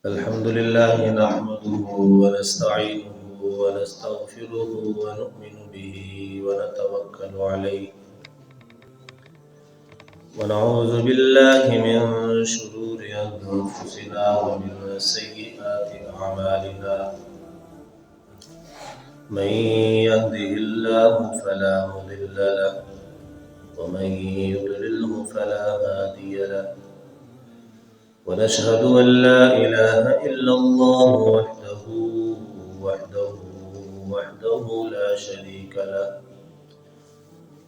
الحمد لله نحمده ونستعينه ونستغفره ونؤمن به ونتوكل عليه ونعوذ بالله من شرور أنفسنا ومن سيئات أعمالنا من يهده الله فلا مضل له ومن يضلله فلا هادي له ونشهد أن لا إله إلا الله وحده لا شريك له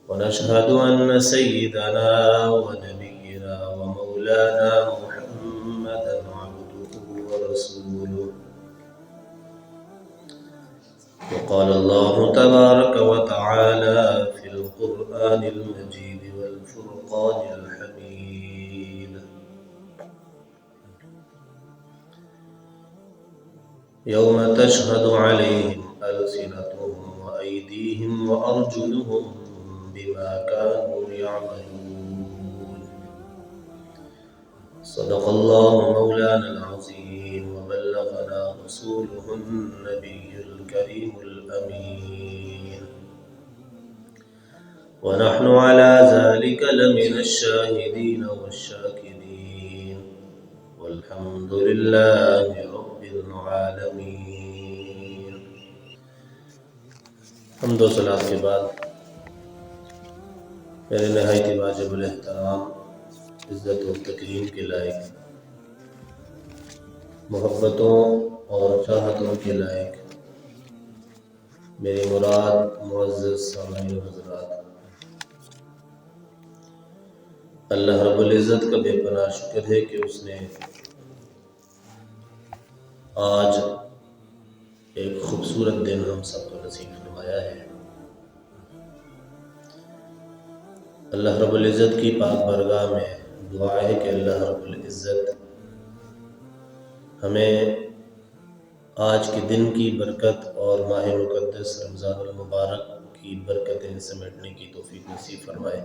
ونشهد أن سيدنا ونبينا ومولانا محمدا عبده ورسوله وقال الله تبارك وتعالى في القرآن المجيد والفرقان الحميد يوم تشهد عليهم ألسنتهم وأيديهم وأرجلهم بما كانوا يعملون صدق الله مولانا العظيم وبلغنا رسوله النبي الكريم الأمين ونحن على ذلك لمن الشاهدين والشاكرين والحمد لله رب العالمين. حمد و صلاۃ کے بعد میرے نہایت واجب الاحترام، عزت و تکریم کے لائق، محبتوں اور چاہتوں کے لائق میری مراد معزز سامعین و حضرات، اللہ رب العزت کا بے پناہ شکر ہے کہ اس نے آج ایک خوبصورت دن ہم سب کو نصیب فرمایا ہے۔ اللہ رب العزت کی پاک بارگاہ میں دعا ہے کہ اللہ رب العزت ہمیں آج کے دن کی برکت اور ماہ مقدس رمضان المبارک کی برکتیں سمیٹنے کی توفیق نصیب فرمائے۔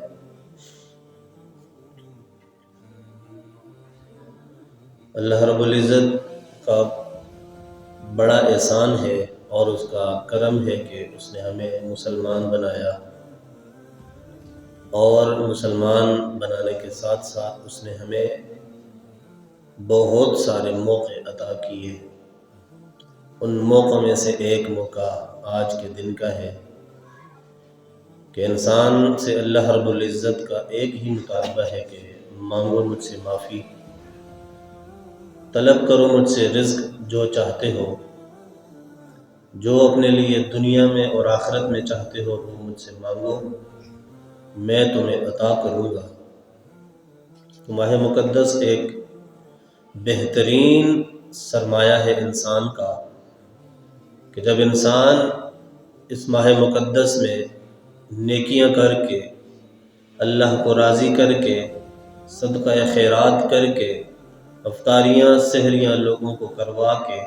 اللہ رب العزت کا بڑا احسان ہے اور اس کا کرم ہے کہ اس نے ہمیں مسلمان بنایا، اور مسلمان بنانے کے ساتھ ساتھ اس نے ہمیں بہت سارے موقع عطا کیے۔ ان موقعوں میں سے ایک موقع آج کے دن کا ہے کہ انسان سے اللہ رب العزت کا ایک ہی مطالبہ ہے کہ مانگو مجھ سے معافی، طلب کرو مجھ سے رزق، جو چاہتے ہو، جو اپنے لیے دنیا میں اور آخرت میں چاہتے ہو وہ مجھ سے مانگو، میں تمہیں عطا کروں گا۔ تو ماہ مقدس ایک بہترین سرمایہ ہے انسان کا کہ جب انسان اس ماہ مقدس میں نیکیاں کر کے، اللہ کو راضی کر کے، صدقہ خیرات کر کے، افطاریاں سحریاں لوگوں کو کروا کے،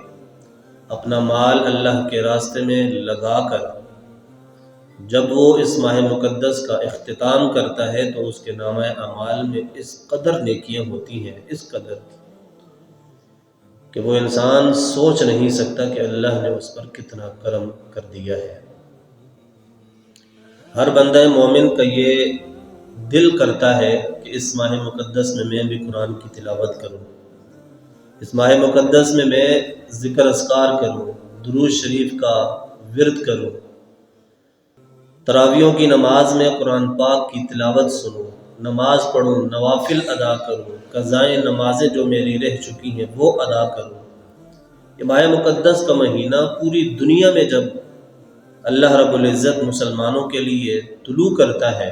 اپنا مال اللہ کے راستے میں لگا کر جب وہ اس ماہ مقدس کا اختتام کرتا ہے تو اس کے نامہ اعمال میں اس قدر نیکیاں ہوتی ہیں، اس قدر کہ وہ انسان سوچ نہیں سکتا کہ اللہ نے اس پر کتنا کرم کر دیا ہے۔ ہر بندہ مومن کا یہ دل کرتا ہے کہ اس ماہ مقدس میں بھی قرآن کی تلاوت کروں، اس ماہ مقدس میں ذکر اذکار کروں، درود شریف کا ورد کروں، تراویحوں کی نماز میں قرآن پاک کی تلاوت سنوں، نماز پڑھوں، نوافل ادا کروں، قضائیں نمازیں جو میری رہ چکی ہیں وہ ادا کروں۔ یہ ماہ مقدس کا مہینہ پوری دنیا میں جب اللہ رب العزت مسلمانوں کے لیے طلوع کرتا ہے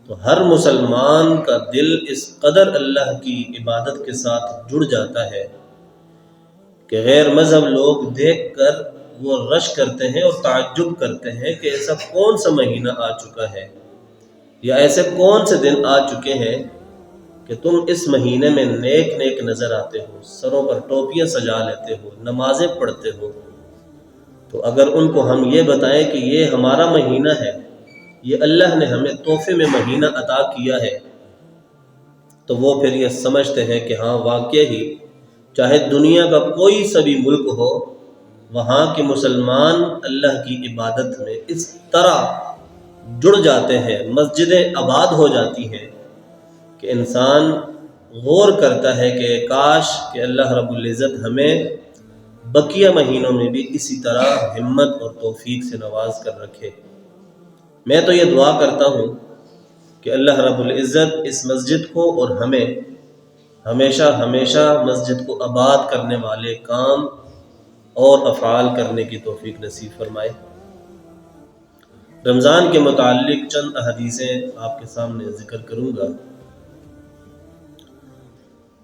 تو ہر مسلمان کا دل اس قدر اللہ کی عبادت کے ساتھ جڑ جاتا ہے کہ غیر مذہب لوگ دیکھ کر وہ رش کرتے ہیں اور تعجب کرتے ہیں کہ ایسا کون سا مہینہ آ چکا ہے یا ایسے کون سے دن آ چکے ہیں کہ تم اس مہینے میں نیک نیک نظر آتے ہو، سروں پر ٹوپیاں سجا لیتے ہو، نمازیں پڑھتے ہو۔ تو اگر ان کو ہم یہ بتائیں کہ یہ ہمارا مہینہ ہے، یہ اللہ نے ہمیں تحفے میں مہینہ عطا کیا ہے، تو وہ پھر یہ سمجھتے ہیں کہ ہاں واقعی چاہے دنیا کا کوئی سا بھی ملک ہو، وہاں کے مسلمان اللہ کی عبادت میں اس طرح جڑ جاتے ہیں، مسجدیں آباد ہو جاتی ہیں کہ انسان غور کرتا ہے کہ کاش کہ اللہ رب العزت ہمیں بقیہ مہینوں میں بھی اسی طرح ہمت اور توفیق سے نواز کر رکھے۔ میں تو یہ دعا کرتا ہوں کہ اللہ رب العزت اس مسجد کو اور ہمیں ہمیشہ ہمیشہ مسجد کو آباد کرنے والے کام اور افعال کرنے کی توفیق نصیب فرمائے۔ رمضان کے متعلق چند احادیثیں آپ کے سامنے ذکر کروں گا۔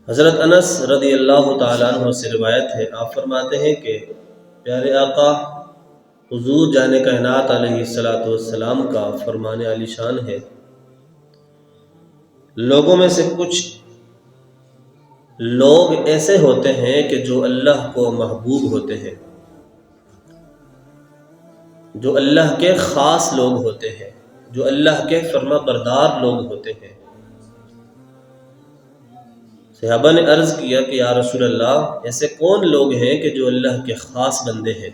حضرت انس رضی اللہ تعالیٰ عنہ سے روایت ہے، آپ فرماتے ہیں کہ پیارے آقا حضور جان کائنات علیہ السلام کا فرمان عالی شان ہے، لوگوں میں سے کچھ لوگ ایسے ہوتے ہیں کہ جو اللہ کو محبوب ہوتے ہیں، جو اللہ کے خاص لوگ ہوتے ہیں، جو اللہ کے فرما بردار لوگ ہوتے ہیں۔ صحابہ نے عرض کیا کہ یا رسول اللہ، ایسے کون لوگ ہیں کہ جو اللہ کے خاص بندے ہیں؟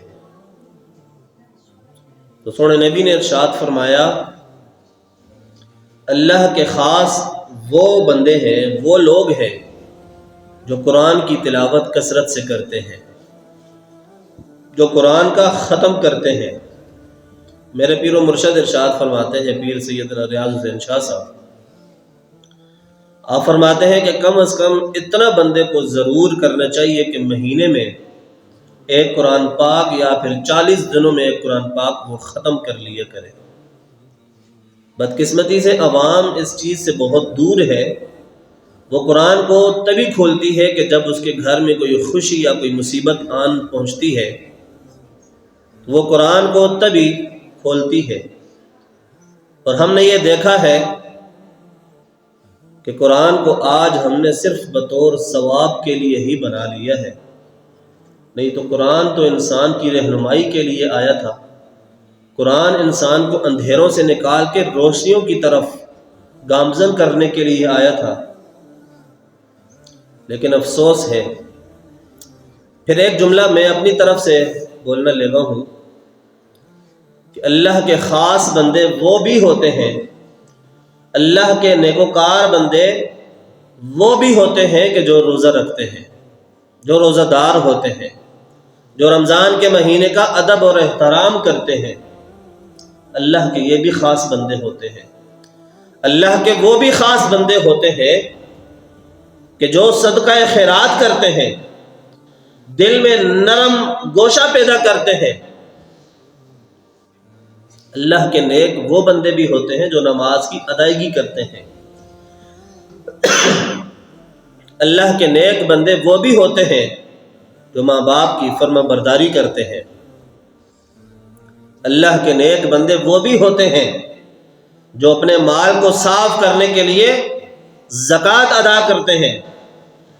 تو سونے نبی نے ارشاد فرمایا، اللہ کے خاص وہ بندے ہیں، وہ لوگ ہیں جو قرآن کی تلاوت کثرت سے کرتے ہیں، جو قرآن کا ختم کرتے ہیں۔ میرے پیر و مرشد ارشاد فرماتے ہیں، پیر سیدنا ریاض حسین شاہ صاحب، آپ فرماتے ہیں کہ کم از کم اتنا بندے کو ضرور کرنا چاہیے کہ مہینے میں ایک قرآن پاک یا پھر 40 دنوں میں ایک قرآن پاک وہ ختم کر لیا کرے۔ بدقسمتی سے عوام اس چیز سے بہت دور ہے، وہ قرآن کو تبھی کھولتی ہے کہ جب اس کے گھر میں کوئی خوشی یا کوئی مصیبت آن پہنچتی ہے، وہ قرآن کو تبھی کھولتی ہے۔ اور ہم نے یہ دیکھا ہے کہ قرآن کو آج ہم نے صرف بطور ثواب کے لیے ہی بنا لیا ہے، نہیں تو قرآن تو انسان کی رہنمائی کے لیے آیا تھا۔ قرآن انسان کو اندھیروں سے نکال کے روشنیوں کی طرف گامزن کرنے کے لیے آیا تھا، لیکن افسوس ہے۔ پھر ایک جملہ میں اپنی طرف سے بولنا لگا ہوں کہ اللہ کے خاص بندے وہ بھی ہوتے ہیں، اللہ کے نیکوکار بندے وہ بھی ہوتے ہیں کہ جو روزہ رکھتے ہیں، جو روزہ دار ہوتے ہیں، جو رمضان کے مہینے کا ادب اور احترام کرتے ہیں۔ اللہ کے یہ بھی خاص بندے ہوتے ہیں۔ اللہ کے وہ بھی خاص بندے ہوتے ہیں کہ جو صدقہ خیرات کرتے ہیں، دل میں نرم گوشہ پیدا کرتے ہیں۔ اللہ کے نیک وہ بندے بھی ہوتے ہیں جو نماز کی ادائیگی کرتے ہیں۔ اللہ کے نیک بندے وہ بھی ہوتے ہیں جو ماں باپ کی فرما برداری کرتے ہیں۔ اللہ کے نیک بندے وہ بھی ہوتے ہیں جو اپنے مال کو صاف کرنے کے لیے زکوٰۃ ادا کرتے ہیں۔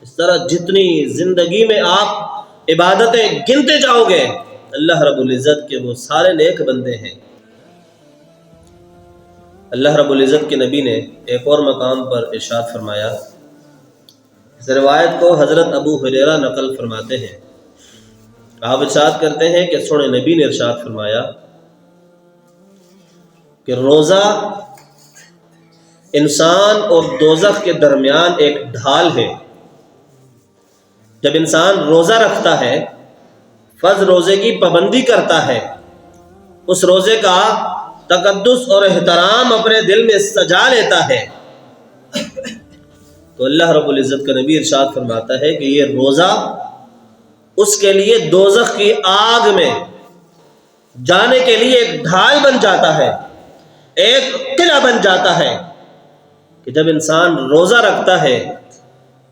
اس طرح جتنی زندگی میں آپ عبادتیں گنتے جاؤ گے، اللہ رب العزت کے وہ سارے نیک بندے ہیں۔ اللہ رب العزت کے نبی نے ایک اور مقام پر ارشاد فرمایا، اس روایت کو حضرت ابو ہریرہ نقل فرماتے ہیں، آپ ارشاد کرتے ہیں کہ سونے نبی نے ارشاد فرمایا کہ روزہ انسان اور دوزخ کے درمیان ایک ڈھال ہے۔ جب انسان روزہ رکھتا ہے، فرض روزے کی پابندی کرتا ہے، اس روزے کا تقدس اور احترام اپنے دل میں سجا لیتا ہے، تو اللہ رب العزت کا نبی ارشاد فرماتا ہے کہ یہ روزہ اس کے لیے دوزخ کی آگ میں جانے کے لیے ایک ڈھال بن جاتا ہے، ایک قلعہ بن جاتا ہے کہ جب انسان روزہ رکھتا ہے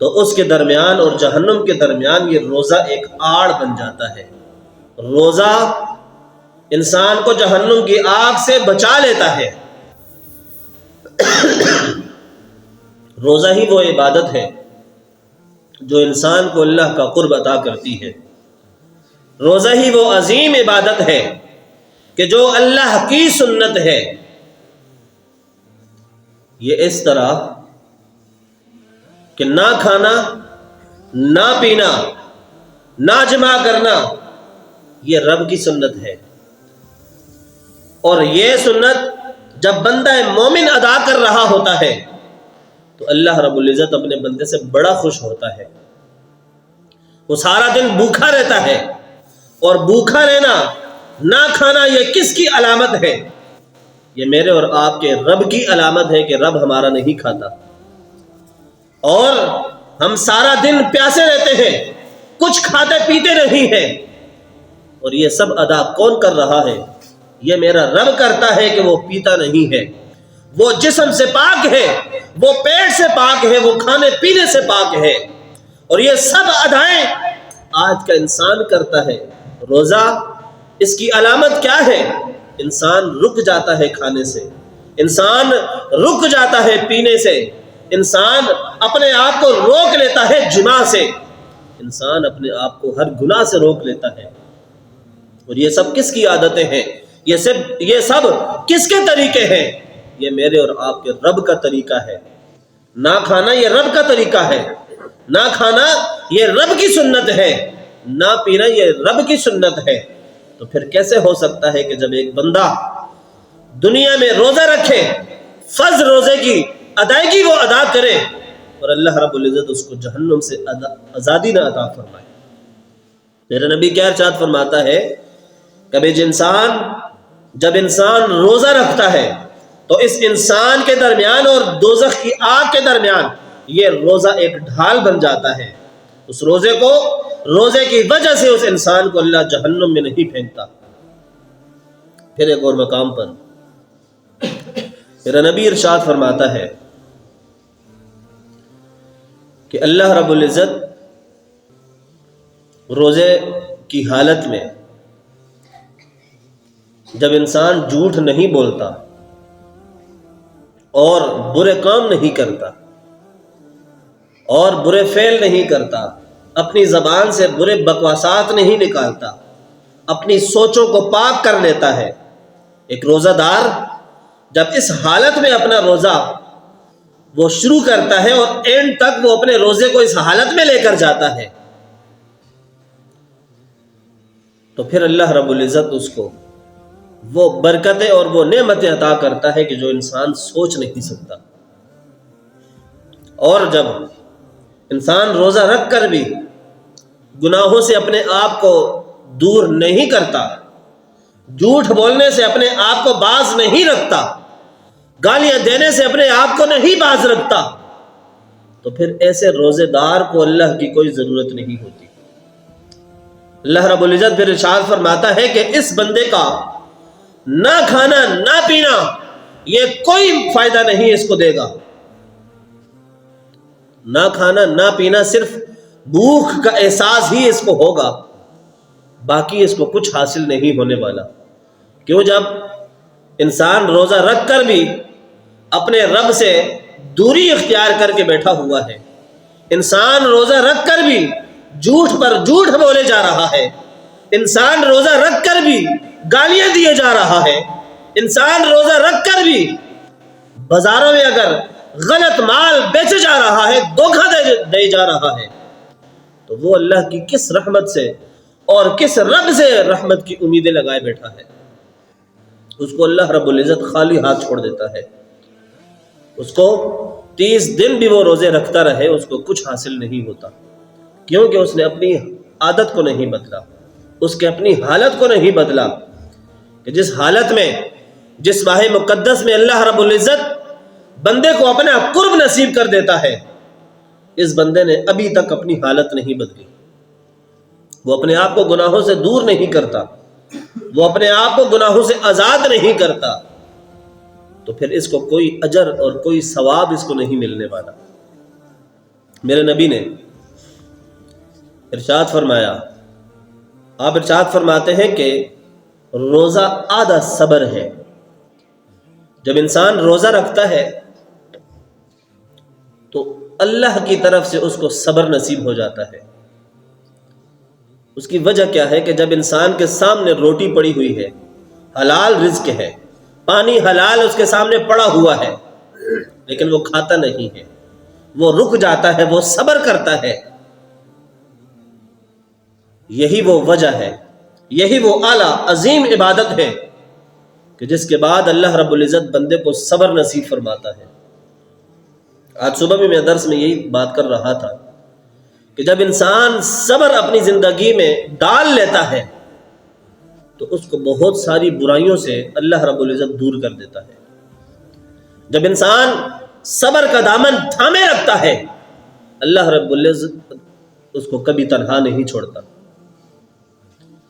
تو اس کے درمیان اور جہنم کے درمیان یہ روزہ ایک آڑ بن جاتا ہے۔ روزہ انسان کو جہنم کی آگ سے بچا لیتا ہے۔ روزہ ہی وہ عبادت ہے جو انسان کو اللہ کا قرب عطا کرتی ہے۔ روزہ ہی وہ عظیم عبادت ہے کہ جو اللہ کی سنت ہے۔ یہ اس طرح کہ نہ کھانا، نہ پینا، نہ جمع کرنا، یہ رب کی سنت ہے، اور یہ سنت جب بندہ مومن ادا کر رہا ہوتا ہے تو اللہ رب العزت اپنے بندے سے بڑا خوش ہوتا ہے۔ وہ سارا دن بھوکا رہتا ہے، اور بھوکا رہنا، نہ کھانا، یہ کس کی علامت ہے؟ یہ میرے اور آپ کے رب کی علامت ہے کہ رب ہمارا نہیں کھاتا۔ اور ہم سارا دن پیاسے رہتے ہیں، کچھ کھاتے پیتے نہیں ہیں، اور یہ سب ادا کون کر رہا ہے؟ یہ میرا رب کرتا ہے کہ وہ پیتا نہیں ہے، وہ جسم سے پاک ہے، وہ پیٹ سے پاک ہے، وہ کھانے پینے سے پاک ہے، اور یہ سب ادائیں آج کا انسان کرتا ہے۔ روزہ، اس کی علامت کیا ہے؟ انسان رک جاتا ہے کھانے سے، انسان رک جاتا ہے پینے سے، انسان اپنے آپ کو روک لیتا ہے جماع سے، انسان اپنے آپ کو ہر گناہ سے روک لیتا ہے۔ اور یہ سب کس کی عادتیں ہیں؟ یہ سب کس کے طریقے ہیں؟ یہ میرے اور آپ کے رب کا طریقہ ہے۔ نہ کھانا یہ رب کا طریقہ ہے، نہ کھانا یہ رب کی سنت ہے، نہ پینا یہ رب کی سنت ہے۔ تو پھر کیسے ہو سکتا ہے کہ جب ایک بندہ دنیا میں روزہ رکھے، فرض روزے کی ادائیگی وہ ادا کرے، اور اللہ رب العزت اس کو جہنم سے آزادی نہ عطا فرمائے؟ میرا نبی کیا ارشاد فرماتا ہے، کبھی جب انسان روزہ رکھتا ہے تو اس انسان کے درمیان اور دوزخ کی آگ کے درمیان یہ روزہ ایک ڈھال بن جاتا ہے۔ اس روزے کی وجہ سے اس انسان کو اللہ جہنم میں نہیں پھینکتا۔ پھر ایک اور مقام پر میرا نبی ارشاد فرماتا ہے کہ اللہ رب العزت روزے کی حالت میں جب انسان جھوٹ نہیں بولتا اور برے کام نہیں کرتا اور برے فعل نہیں کرتا، اپنی زبان سے برے بکواسات نہیں نکالتا، اپنی سوچوں کو پاک کر لیتا ہے۔ ایک روزہ دار جب اس حالت میں اپنا روزہ وہ شروع کرتا ہے اور اینڈ تک وہ اپنے روزے کو اس حالت میں لے کر جاتا ہے، تو پھر اللہ رب العزت اس کو وہ برکتیں اور وہ نعمتیں عطا کرتا ہے کہ جو انسان سوچ نہیں سکتا۔ اور جب انسان روزہ رکھ کر بھی گناہوں سے اپنے آپ کو دور نہیں کرتا، جھوٹ بولنے سے اپنے آپ کو باز نہیں رکھتا، گالیاں دینے سے اپنے آپ کو نہیں باز رکھتا، تو پھر ایسے روزے دار کو اللہ کی کوئی ضرورت نہیں ہوتی۔ اللہ رب العزت پھر ارشاد فرماتا ہے کہ اس بندے کا نہ کھانا نہ پینا یہ کوئی فائدہ نہیں اس کو دے گا۔ نہ کھانا نہ پینا، صرف بھوک کا احساس ہی اس کو ہوگا، باقی اس کو کچھ حاصل نہیں ہونے والا۔ کیوں؟ جب انسان روزہ رکھ کر بھی اپنے رب سے دوری اختیار کر کے بیٹھا ہوا ہے، انسان روزہ رکھ کر بھی جھوٹ پر جھوٹ بولے جا رہا ہے، انسان روزہ رکھ کر بھی گالیاں دیے جا رہا ہے، انسان روزہ رکھ کر بھی بازاروں میں اگر غلط مال بیچے جا رہا ہے، دھوکہ دے جا رہا ہے، تو وہ اللہ کی کس رحمت سے اور کس رب سے رحمت کی امیدیں لگائے بیٹھا ہے؟ اس کو اللہ رب العزت خالی ہاتھ چھوڑ دیتا ہے۔ اس کو 30 دن بھی وہ روزے رکھتا رہے، اس کو کچھ حاصل نہیں ہوتا، کیونکہ اس نے اپنی عادت کو نہیں بدلا، اس کے اپنی حالت کو نہیں بدلا، کہ جس حالت میں، جس ماہ مقدس میں اللہ رب العزت بندے کو اپنا قرب نصیب کر دیتا ہے، اس بندے نے ابھی تک اپنی حالت نہیں بدلی۔ وہ اپنے آپ کو گناہوں سے دور نہیں کرتا، وہ اپنے آپ کو گناہوں سے آزاد نہیں کرتا، تو پھر اس کو کوئی اجر اور کوئی ثواب اس کو نہیں ملنے والا۔ میرے نبی نے ارشاد فرمایا، آپ ارشاد فرماتے ہیں کہ روزہ آدھا صبر ہے۔ جب انسان روزہ رکھتا ہے تو اللہ کی طرف سے اس کو صبر نصیب ہو جاتا ہے۔ اس کی وجہ کیا ہے کہ جب انسان کے سامنے روٹی پڑی ہوئی ہے، حلال رزق ہے، پانی حلال اس کے سامنے پڑا ہوا ہے، لیکن وہ کھاتا نہیں ہے، وہ رک جاتا ہے، وہ صبر کرتا ہے، یہی وہ وجہ ہے، یہی وہ اعلیٰ عظیم عبادت ہے کہ جس کے بعد اللہ رب العزت بندے کو صبر نصیب فرماتا ہے۔ آج صبح بھی میں درس میں یہی بات کر رہا تھا کہ جب انسان صبر اپنی زندگی میں ڈال لیتا ہے تو اس کو بہت ساری برائیوں سے اللہ رب العزت دور کر دیتا ہے۔ جب انسان صبر کا دامن تھامے رکھتا ہے اللہ رب العزت اس کو کبھی تنہا نہیں چھوڑتا۔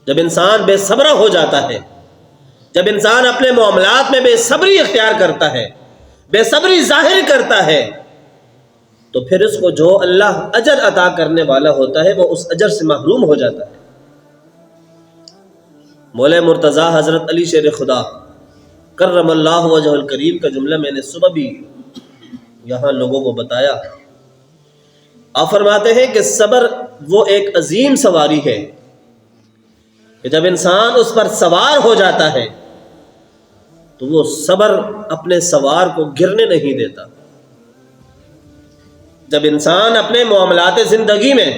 جب انسان بے صبر ہو جاتا ہے، جب انسان اپنے معاملات میں بے صبری اختیار کرتا ہے، بے صبری ظاہر کرتا ہے، تو پھر اس کو جو اللہ اجر عطا کرنے والا ہوتا ہے وہ اس اجر سے محروم ہو جاتا ہے۔ مولا مرتضیٰ حضرت علی شیر خدا کرم اللہ وجہ الکریم کا جملہ میں نے صبح بھی یہاں لوگوں کو بتایا۔ آپ فرماتے ہیں کہ صبر وہ ایک عظیم سواری ہے کہ جب انسان اس پر سوار ہو جاتا ہے تو وہ صبر اپنے سوار کو گرنے نہیں دیتا۔ جب انسان اپنے معاملات زندگی میں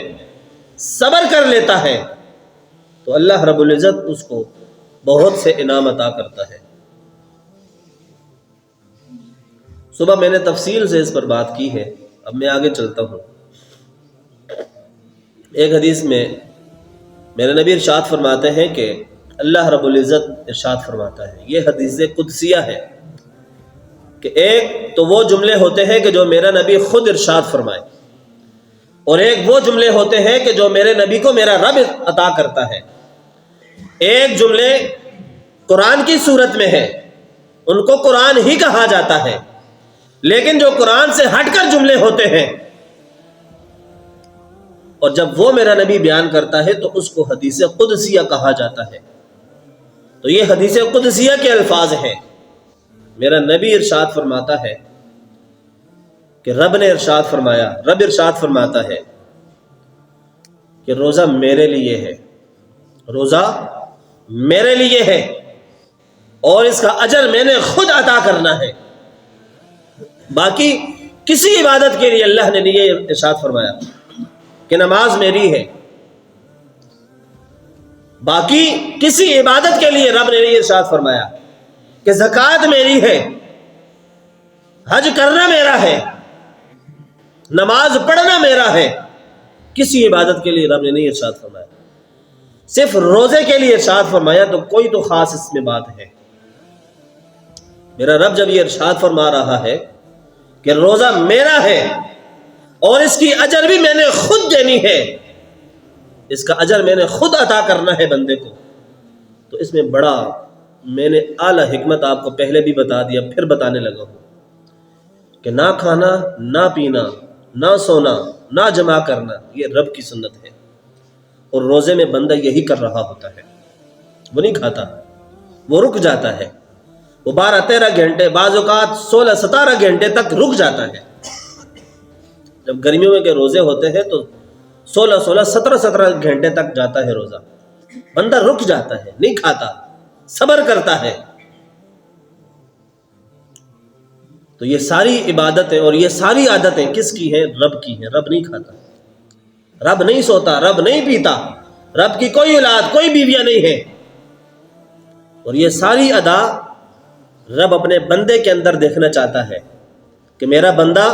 صبر کر لیتا ہے تو اللہ رب العزت اس کو بہت سے انعام عطا کرتا ہے۔ صبح میں نے تفصیل سے اس پر بات کی ہے، اب میں آگے چلتا ہوں۔ ایک حدیث میں میرے نبی ارشاد فرماتے ہیں کہ اللہ رب العزت ارشاد فرماتا ہے، یہ حدیث قدسیہ ہے کہ ایک تو وہ جملے ہوتے ہیں کہ جو میرا نبی خود ارشاد فرمائے، اور ایک وہ جملے ہوتے ہیں کہ جو میرے نبی کو میرا رب عطا کرتا ہے۔ ایک جملے قرآن کی صورت میں ہے، ان کو قرآن ہی کہا جاتا ہے، لیکن جو قرآن سے ہٹ کر جملے ہوتے ہیں اور جب وہ میرا نبی بیان کرتا ہے تو اس کو حدیث قدسیہ کہا جاتا ہے۔ تو یہ حدیث قدسیہ کے الفاظ ہیں۔ میرا نبی ارشاد فرماتا ہے کہ رب نے ارشاد فرمایا، رب ارشاد فرماتا ہے کہ روزہ میرے لیے ہے، روزہ میرے لیے ہے، اور اس کا اجر میں نے خود عطا کرنا ہے۔ باقی کسی عبادت کے لیے اللہ نے یہ ارشاد فرمایا کہ نماز میری ہے، باقی کسی عبادت کے لیے رب نے یہ ارشاد فرمایا کہ زکوٰۃ میری ہے، حج کرنا میرا ہے، نماز پڑھنا میرا ہے۔ کسی عبادت کے لیے رب نے نہیں ارشاد فرمایا، صرف روزے کے لیے ارشاد فرمایا، تو کوئی تو خاص اس میں بات ہے۔ میرا رب جب یہ ارشاد فرما رہا ہے کہ روزہ میرا ہے اور اس کی اجر بھی میں نے خود دینی ہے، اس کا اجر میں نے خود عطا کرنا ہے بندے کو، تو اس میں بڑا میں نے اعلیٰ حکمت آپ کو پہلے بھی بتا دیا، پھر بتانے لگا ہوں کہ نہ کھانا، نہ پینا، نہ سونا، نہ جمع کرنا، یہ رب کی سنت ہے۔ اور روزے میں بندہ یہی کر رہا ہوتا ہے، وہ نہیں کھاتا، وہ رک جاتا ہے، وہ 12-13 گھنٹے، بعض اوقات 16-17 گھنٹے تک رک جاتا ہے۔ جب گرمیوں میں کے روزے ہوتے ہیں تو 16-16 17-17 گھنٹے تک جاتا ہے روزہ، بندہ رک جاتا ہے، نہیں کھاتا، صبر کرتا ہے۔ تو یہ ساری عبادتیں اور یہ ساری عادتیں کس کی ہیں؟ رب کی ہیں۔ رب نہیں کھاتا، رب نہیں سوتا، رب نہیں پیتا، رب کی کوئی اولاد، کوئی بیویاں نہیں ہے، اور یہ ساری ادا رب اپنے بندے کے اندر دیکھنا چاہتا ہے کہ میرا بندہ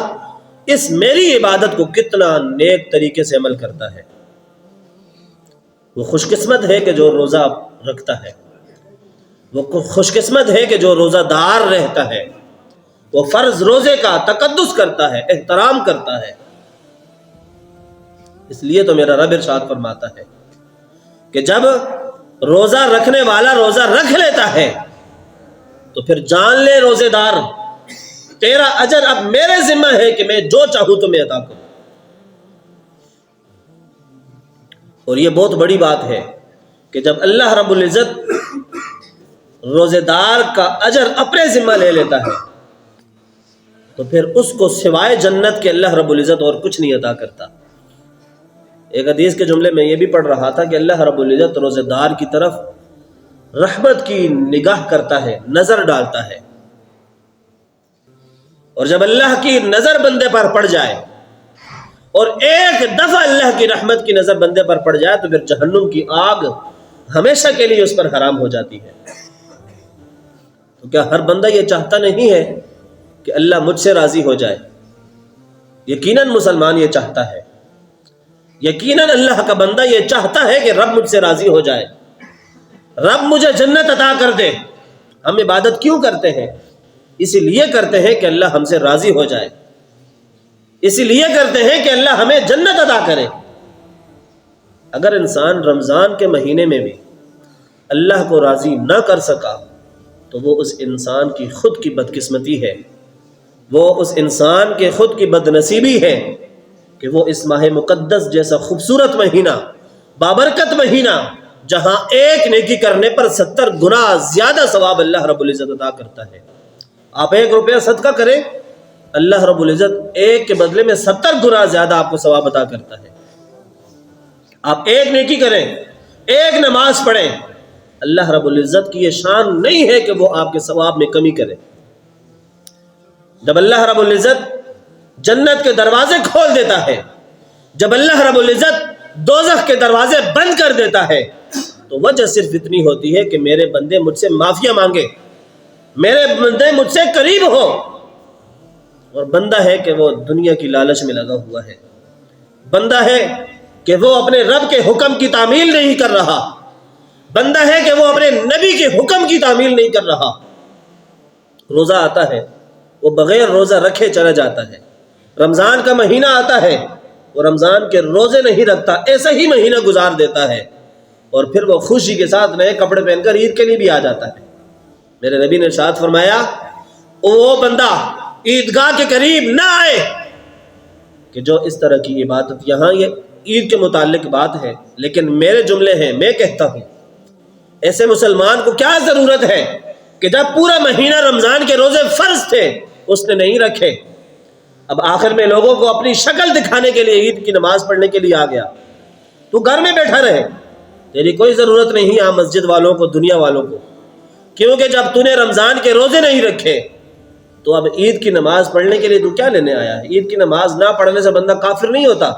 اس میری عبادت کو کتنا نیک طریقے سے عمل کرتا ہے۔ وہ خوش قسمت ہے کہ جو روزہ رکھتا ہے، وہ خوش قسمت ہے کہ جو روزہ دار رہتا ہے، وہ فرض روزے کا تقدس کرتا ہے، احترام کرتا ہے۔ اس لیے تو میرا رب ارشاد فرماتا ہے کہ جب روزہ رکھنے والا روزہ رکھ لیتا ہے تو پھر جان لے روزے دار، تیرا اجر اب میرے ذمہ ہے کہ میں جو چاہوں تمہیں عطا کروں۔ اور یہ بہت بڑی بات ہے کہ جب اللہ رب العزت روزے دار کا اجر اپنے ذمہ لے لیتا ہے تو پھر اس کو سوائے جنت کے اللہ رب العزت اور کچھ نہیں عطا کرتا۔ ایک حدیث کے جملے میں یہ بھی پڑھ رہا تھا کہ اللہ رب العزت روزے دار کی طرف رحمت کی نگاہ کرتا ہے، نظر ڈالتا ہے، اور جب اللہ کی نظر بندے پر پڑ جائے اور ایک دفعہ اللہ کی رحمت کی نظر بندے پر پڑ جائے تو پھر جہنم کی آگ ہمیشہ کے لیے اس پر حرام ہو جاتی ہے۔ تو کیا ہر بندہ یہ چاہتا نہیں ہے کہ اللہ مجھ سے راضی ہو جائے؟ یقیناً مسلمان یہ چاہتا ہے، یقیناً اللہ کا بندہ یہ چاہتا ہے کہ رب مجھ سے راضی ہو جائے، رب مجھے جنت عطا کر دے۔ ہم عبادت کیوں کرتے ہیں؟ اسی لیے کرتے ہیں کہ اللہ ہم سے راضی ہو جائے، اسی لیے کرتے ہیں کہ اللہ ہمیں جنت عطا کرے۔ اگر انسان رمضان کے مہینے میں بھی اللہ کو راضی نہ کر سکا تو وہ اس انسان کی خود کی بدقسمتی ہے، وہ اس انسان کے خود کی بد نصیبی ہے کہ وہ اس ماہ مقدس جیسا خوبصورت مہینہ، بابرکت مہینہ، جہاں ایک نیکی کرنے پر 70 گنا زیادہ ثواب اللہ رب العزت عطا کرتا ہے۔ آپ 1 روپیہ صدقہ کریں، اللہ رب العزت ایک کے بدلے میں 70 گنا زیادہ آپ کو ثواب عطا کرتا ہے۔ آپ ایک نیکی کریں، ایک نماز پڑھیں، اللہ رب العزت کی یہ شان نہیں ہے کہ وہ آپ کے ثواب میں کمی کرے۔ جب اللہ رب العزت جنت کے دروازے کھول دیتا ہے، جب اللہ رب العزت دوزخ کے دروازے بند کر دیتا ہے، تو وجہ صرف اتنی ہوتی ہے کہ میرے بندے مجھ سے معافیاں مانگے، میرے بندے مجھ سے قریب ہو۔ اور بندہ ہے کہ وہ دنیا کی لالچ میں لگا ہوا ہے، بندہ ہے کہ وہ اپنے رب کے حکم کی تعمیل نہیں کر رہا، بندہ ہے کہ وہ اپنے نبی کے حکم کی تعمیل نہیں کر رہا۔ روزہ آتا ہے، وہ بغیر روزہ رکھے چلا جاتا ہے۔ رمضان کا مہینہ آتا ہے، وہ رمضان کے روزے نہیں رکھتا، ایسا ہی مہینہ گزار دیتا ہے، اور پھر وہ خوشی کے ساتھ نئے کپڑے پہن کر عید کے لیے بھی آ جاتا ہے۔ میرے نبی نے ارشاد فرمایا، وہ بندہ عیدگاہ کے قریب نہ آئے کہ جو اس طرح کی عبادت، یہاں یہ عید کے متعلق بات ہے لیکن میرے جملے ہیں، میں کہتا ہوں ایسے مسلمان کو کیا ضرورت ہے کہ جب پورا مہینہ رمضان کے روزے فرض تھے اس نے نہیں رکھے، اب آخر میں لوگوں کو اپنی شکل دکھانے کے لیے عید کی نماز پڑھنے کے لیے آ گیا۔ تو گھر میں بیٹھا رہے، تیری کوئی ضرورت نہیں یہاں مسجد والوں کو، دنیا والوں کو، کیونکہ جب تو نے رمضان کے روزے نہیں رکھے تو اب عید کی نماز پڑھنے کے لیے تو کیا لینے آیا ہے؟ عید کی نماز نہ پڑھنے سے بندہ کافر نہیں ہوتا۔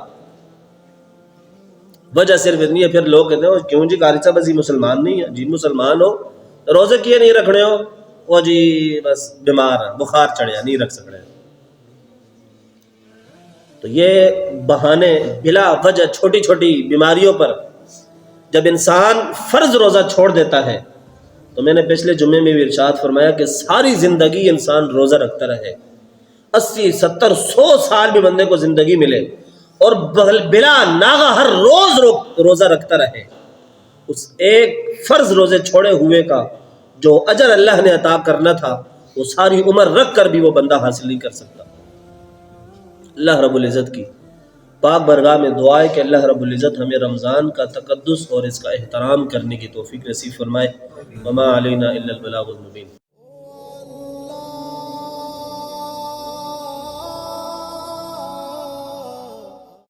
وجہ صرف اتنی ہے، پھر لوگ کہتے ہیں کیوں جی قاری صاحب بس یہ مسلمان نہیں ہے؟ جی مسلمان ہو، روزے کیے نہیں رکھنے ہو؟ وہ جی بس بیمار ہے، بخار چڑھیا نہیں رکھ سکتے۔ تو یہ بہانے بلا وجہ چھوٹی چھوٹی بیماریوں پر جب انسان فرض روزہ چھوڑ دیتا ہے، تو میں نے پچھلے جمعے میں بھی ارشاد فرمایا کہ ساری زندگی انسان روزہ رکھتا رہے، 80 70 100 سال بھی بندے کو زندگی ملے اور بلا ناغہ ہر روز روزہ رکھتا رہے، اس ایک فرض روزے چھوڑے ہوئے کا جو اجر اللہ نے عطا کرنا تھا وہ ساری عمر رکھ کر بھی وہ بندہ حاصل نہیں کر سکتا۔ اللہ رب العزت کی پاک برگاہ میں دعا ہے کہ اللہ رب العزت ہمیں رمضان کا تقدس اور اس کا احترام کرنے کی توفیق نصیب فرمائے۔ وما علینا الا البلاغ المبین۔